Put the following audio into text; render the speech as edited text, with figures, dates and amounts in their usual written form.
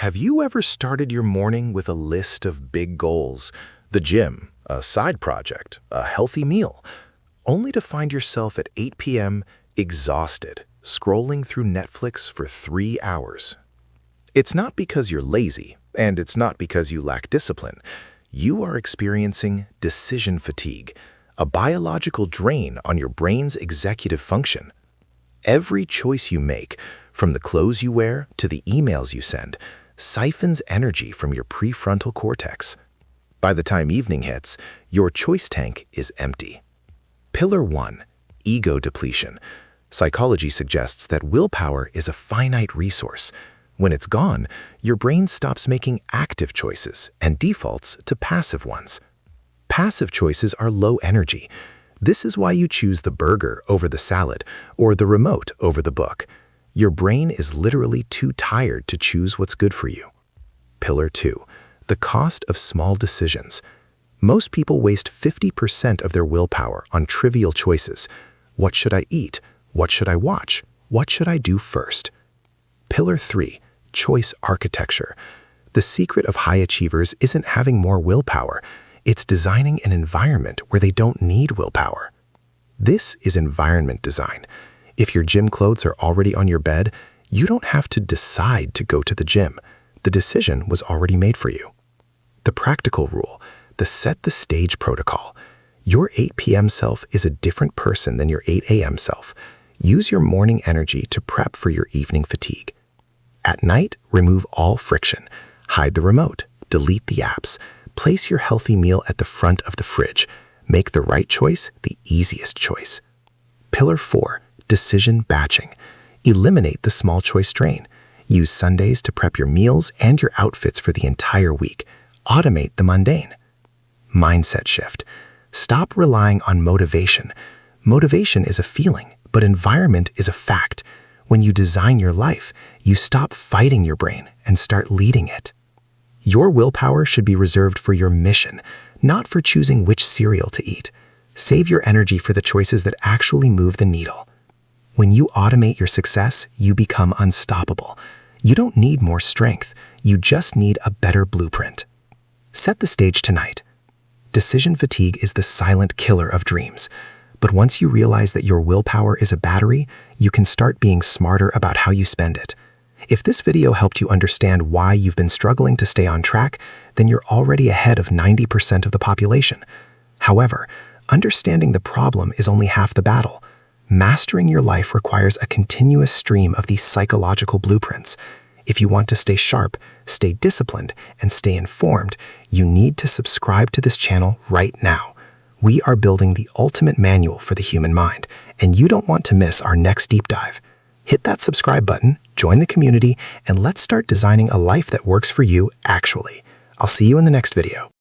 Have you ever started your morning with a list of big goals, the gym, a side project, a healthy meal, only to find yourself at 8 p.m. exhausted, scrolling through Netflix for 3 hours? It's not because you're lazy, and it's not because you lack discipline. You are experiencing decision fatigue, a biological drain on your brain's executive function. Every choice you make, from the clothes you wear to the emails you send, siphons energy from your prefrontal cortex. By the time evening hits, your choice tank is empty. Pillar 1. Ego depletion. Psychology suggests that willpower is a finite resource. When it's gone, your brain stops making active choices and defaults to passive ones. Passive choices are low energy. This is why you choose the burger over the salad or the remote over the book. Your brain is literally too tired to choose what's good for you. Pillar 2. The cost of small decisions. Most people waste 50% of their willpower on trivial choices. What should I eat? What should I watch? What should I do first? Pillar 3. Choice architecture. The secret of high achievers isn't having more willpower. It's designing an environment where they don't need willpower. This is environment design. If your gym clothes are already on your bed, you don't have to decide to go to the gym. The decision was already made for you. The practical rule, the set the stage protocol. Your 8 p.m. self is a different person than your 8 a.m. self. Use your morning energy to prep for your evening fatigue. At night, remove all friction. Hide the remote. Delete the apps. Place your healthy meal at the front of the fridge. Make the right choice the easiest choice. Pillar 4. Decision batching. Eliminate the small choice drain. Use Sundays to prep your meals and your outfits for the entire week. Automate the mundane. Mindset shift. Stop relying on motivation. Motivation is a feeling, but environment is a fact. When you design your life, you stop fighting your brain and start leading it. Your willpower should be reserved for your mission, not for choosing which cereal to eat. Save your energy for the choices that actually move the needle. When you automate your success, you become unstoppable. You don't need more strength. You just need a better blueprint. Set the stage tonight. Decision fatigue is the silent killer of dreams. But once you realize that your willpower is a battery, you can start being smarter about how you spend it. If this video helped you understand why you've been struggling to stay on track, then you're already ahead of 90% of the population. However, understanding the problem is only half the battle. Mastering your life requires a continuous stream of these psychological blueprints. If you want to stay sharp, stay disciplined, and stay informed, you need to subscribe to this channel right now. We are building the ultimate manual for the human mind, and you don't want to miss our next deep dive. Hit that subscribe button, join the community, and let's start designing a life that works for you actually. I'll see you in the next video.